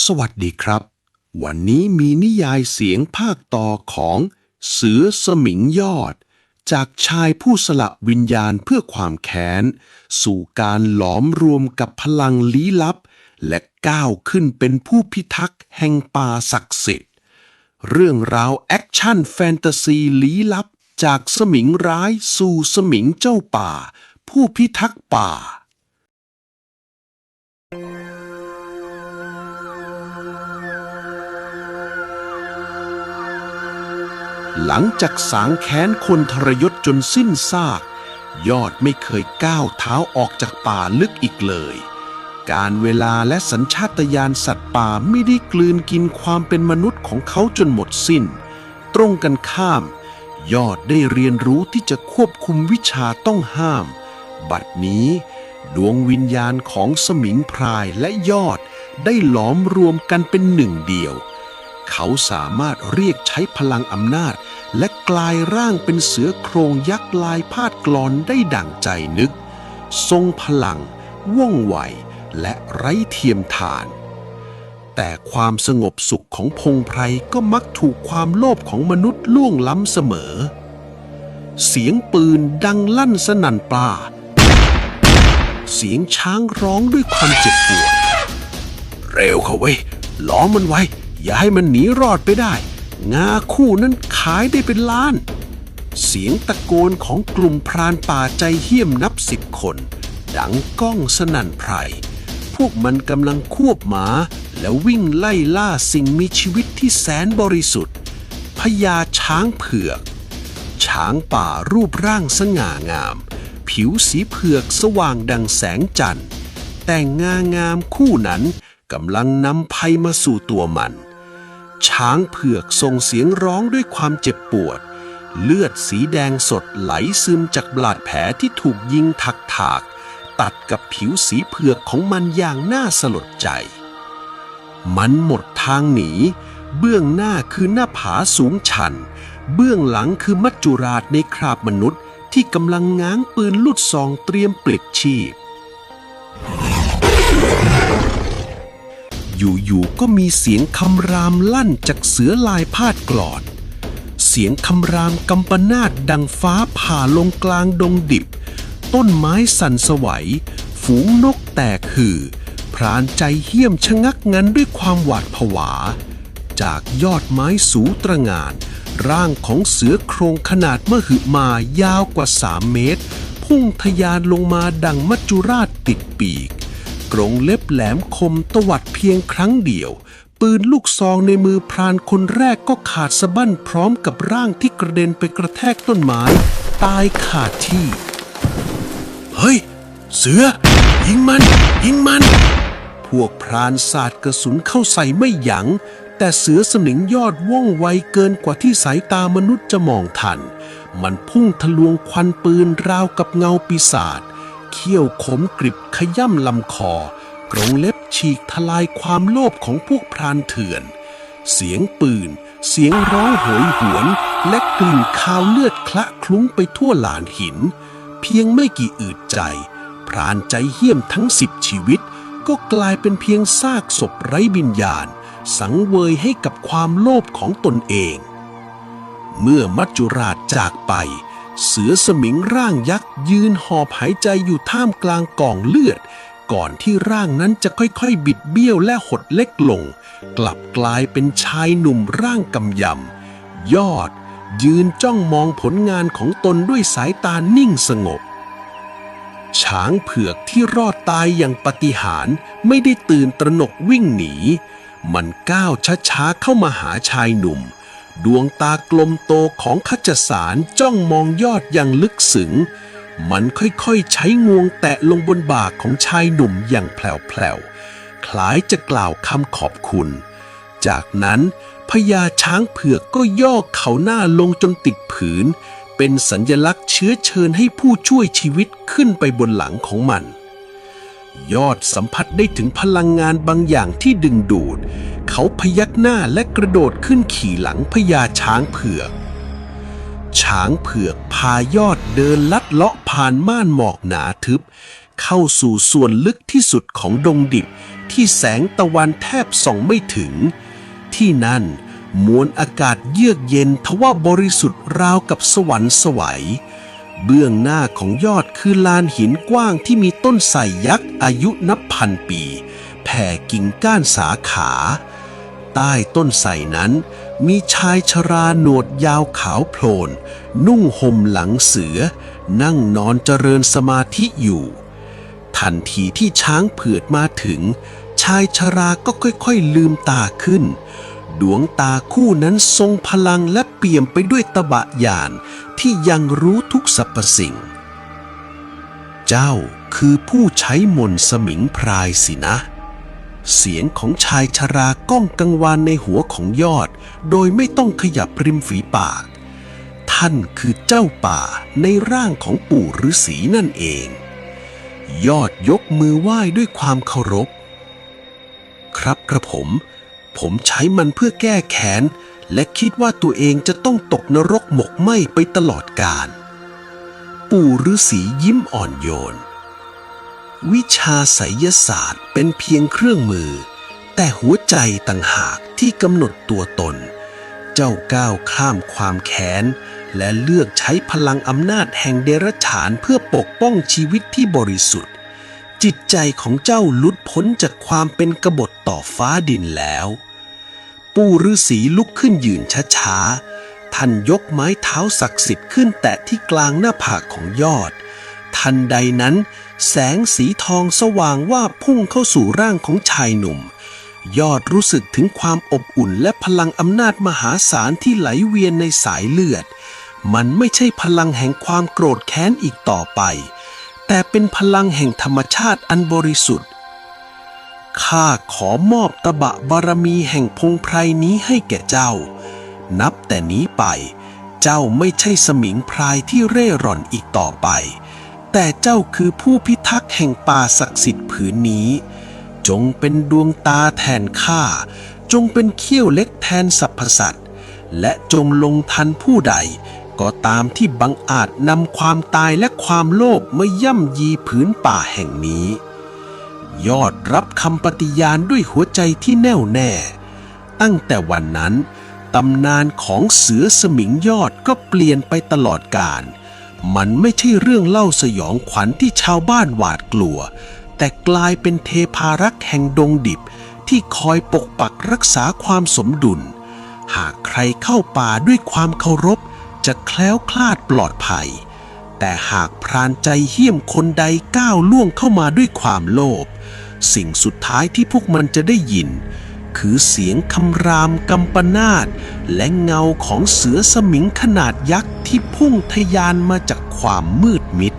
สวัสดีครับวันนี้มีนิยายเสียงภาคต่อของเสือสมิงยอดจากชายผู้สละวิญญาณเพื่อความแค้นสู่การหลอมรวมกับพลังลี้ลับและก้าวขึ้นเป็นผู้พิทักษ์แห่งป่าศักดิ์สิทธิ์เรื่องราวแอคชั่นแฟนตาซีลี้ลับจากสมิงร้ายสู่สมิงเจ้าป่าผู้พิทักษ์ป่าหลังจากสางแค้นคนทรยศจนสิ้นซากยอดไม่เคยก้าวเท้าออกจากป่าลึกอีกเลยการเวลาและสัญชาตญาณสัตว์ป่าไม่ได้กลืนกินความเป็นมนุษย์ของเขาจนหมดสิ้นตรงกันข้ามยอดได้เรียนรู้ที่จะควบคุมวิชาต้องห้ามบัดนี้ดวงวิญญาณของสมิงพรายและยอดได้หลอมรวมกันเป็นหนึ่งเดียวเขาสามารถเรียกใช้พลังอำนาจและกลายร่างเป็นเสือโครงยักษ์ลายพาดกลอนได้ดั่งใจนึกทรงพลังว่องไวและไร้เทียมทานแต่ความสงบสุขของพงไพรก็มักถูกความโลภของมนุษย์ล่วงล้ำเสมอเสียงปืนดังลั่นสนั่นป่าเสียงช้างร้องด้วยความเจ็บปวดเร็วเข้าไว้ล้อมมันไว้อย่าให้มันหนีรอดไปได้งาคู่นั้นขายได้เป็นล้านเสียงตะโกนของกลุ่มพรานป่าใจเหี้ยมนับ10 คนดังก้องสนั่นไพรพวกมันกำลังควบม้าแล้ววิ่งไล่ล่าสิ่งมีชีวิตที่แสนบริสุทธิ์พญาช้างเผือกช้างป่ารูปร่างสง่างามผิวสีเผือกสว่างดังแสงจันทร์แต่งางามคู่นั้นกำลังนำภัยมาสู่ตัวมันช้างเผือกส่งเสียงร้องด้วยความเจ็บปวดเลือดสีแดงสดไหลซึมจากบาดแผลที่ถูกยิงถากตัดกับผิวสีเผือกของมันอย่างน่าสลดใจมันหมดทางหนีเบื้องหน้าคือหน้าผาสูงชันเบื้องหลังคือมัจจุราชในคราบมนุษย์ที่กำลังง้างปืนลูกซองเตรียมปลิดชีพอยู่ๆก็มีเสียงคำรามลั่นจากเสือลายพาดกลอนเสียงคำรามกำปนาตดังฟ้าผ่าลงกลางดงดิบต้นไม้สั่นสไหวฝูงนกแตกหือพรานใจเหี้ยมชะงักงันด้วยความหวาดผวาจากยอดไม้สูงตระหง่านร่างของเสือโครงขนาดมหึมายาวกว่า3 เมตรพุ่งทะยานลงมาดังมัจจุราชติดปีกกรงเล็บแหลมคมตวัดเพียงครั้งเดียวปืนลูกซองในมือพรานคนแรกก็ขาดสะบั้นพร้อมกับร่างที่กระเด็นไปกระแทกต้นไม้ตายขาดที่เฮ้ยเสือยิงมันพวกพรานสาดกระสุนเข้าใส่ไม่ยั้งแต่เสือสมิงยอดว่องไวเกินกว่าที่สายตามนุษย์จะมองทันมันพุ่งทะลวงควันปืนราวกับเงาปีศาจเขี้ยวขมกริบขย่ำลำคอกรงเล็บฉีกทลายความโลภของพวกพรานเถื่อนเสียงปืนเสียงร้องโหยหวนและกลิ่นคาวเลือดคละคลุ้งไปทั่วลานหินเพียงไม่กี่อึดใจพรานใจเหี้ยมทั้ง10 ชีวิตก็กลายเป็นเพียงซากศพไร้วิญญาณสังเวยให้กับความโลภของตนเองเมื่อมัจจุราชจากไปเสือสมิงร่างยักษ์ยืนหอบหายใจอยู่ท่ามกลางกองเลือดก่อนที่ร่างนั้นจะค่อยๆบิดเบี้ยวและหดเล็กลงกลับกลายเป็นชายหนุ่มร่างกำยำยอดยืนจ้องมองผลงานของตนด้วยสายตานิ่งสงบช้างเผือกที่รอดตายอย่างปาฏิหาริย์ไม่ได้ตื่นตระหนกวิ่งหนีมันก้าวช้าๆเข้ามาหาชายหนุ่มดวงตากลมโตของขจสารจ้องมองยอดอย่างลึกซึ้งมันค่อยๆใช้งวงแตะลงบนบ่าของชายหนุ่มอย่างแผ่วๆคล้ายจะกล่าวคำขอบคุณจากนั้นพญาช้างเผือกก็ย่อเข่าหน้าลงจนติดผืนเป็นสัญลักษณ์เชื้อเชิญให้ผู้ช่วยชีวิตขึ้นไปบนหลังของมันยอดสัมผัสได้ถึงพลังงานบางอย่างที่ดึงดูดเขาพยักหน้าและกระโดดขึ้นขี่หลังพญาช้างเผือกช้างเผือกพายอดเดินลัดเลาะผ่านม่านหมอกหนาทึบเข้าสู่ส่วนลึกที่สุดของดงดิบ ที่แสงตะวันแทบส่องไม่ถึงที่นั่นมวลอากาศเยือกเย็นทว่าบริสุทธิ์ราวกับสวรรค์ไสวเบื้องหน้าของยอดคือลานหินกว้างที่มีต้นไทรยักษ์อายุนับพันปีแผ่กิ่งก้านสาขาใต้ต้นไทรนั้นมีชายชราหนวดยาวขาวโพลนนุ่งห่มหลังเสือนั่งนอนเจริญสมาธิอยู่ทันทีที่ช้างเผือดมาถึงชายชราก็ค่อยๆลืมตาขึ้นดวงตาคู่นั้นทรงพลังและเปี่ยมไปด้วยตบะญาณที่ยังรู้ทุกสรรพสิ่งเจ้าคือผู้ใช้มนต์สมิงพรายสินะเสียงของชายชราก้องกังวานในหัวของยอดโดยไม่ต้องขยับริมฝีปากท่านคือเจ้าป่าในร่างของปู่ฤาษีนั่นเองยอดยกมือไหว้ด้วยความเคารพครับกระผมใช้มันเพื่อแก้แค้นและคิดว่าตัวเองจะต้องตกนรกหมกไหม้ไปตลอดกาลปู่ฤาษียิ้มอ่อนโยนวิชาไสยศาสตร์เป็นเพียงเครื่องมือแต่หัวใจต่างหากที่กำหนดตัวตนเจ้าก้าวข้ามความแค้นและเลือกใช้พลังอำนาจแห่งเดรัจฉานเพื่อปกป้องชีวิตที่บริสุทธิ์จิตใจของเจ้าหลุดพ้นจากความเป็นกบฏต่อฟ้าดินแล้วปู่ฤาษีลุกขึ้นยืนช้าๆท่านยกไม้เท้าศักดิ์สิทธิ์ขึ้นแตะที่กลางหน้าผากของยอดทันใดนั้นแสงสีทองสว่างว่าพุ่งเข้าสู่ร่างของชายหนุ่มยอดรู้สึกถึงความอบอุ่นและพลังอำนาจมหาศาลที่ไหลเวียนในสายเลือดมันไม่ใช่พลังแห่งความโกรธแค้นอีกต่อไปแต่เป็นพลังแห่งธรรมชาติอันบริสุทธิ์ข้าขอมอบตบะบารมีแห่งพงไพรนี้ให้แก่เจ้านับแต่นี้ไปเจ้าไม่ใช่สมิงพรายที่เร่ร่อนอีกต่อไปแต่เจ้าคือผู้พิทักษ์แห่งป่าศักดิ์สิทธิ์ผืนนี้จงเป็นดวงตาแทนข้าจงเป็นเขี้ยวเล็กแทนสรรพสัตว์และจงลงทันผู้ใดก็ตามที่บังอาจนำความตายและความโลภมาย่ำยีผืนป่าแห่งนี้ยอดรับคำปฏิญาณด้วยหัวใจที่แน่วแน่ตั้งแต่วันนั้นตำนานของเสือสมิงยอดก็เปลี่ยนไปตลอดกาลมันไม่ใช่เรื่องเล่าสยองขวัญที่ชาวบ้านหวาดกลัวแต่กลายเป็นเทพารักษ์แห่งดงดิบที่คอยปกปักรักษาความสมดุลหากใครเข้าป่าด้วยความเคารพจะแคล้วคลาดปลอดภัยแต่หากพรานใจเหี้ยมคนใดก้าวล่วงเข้ามาด้วยความโลภสิ่งสุดท้ายที่พวกมันจะได้ยินคือเสียงคำรามกำปนาตและเงาของเสือสมิงขนาดยักษ์ที่พุ่งทะยานมาจากความมืดมิด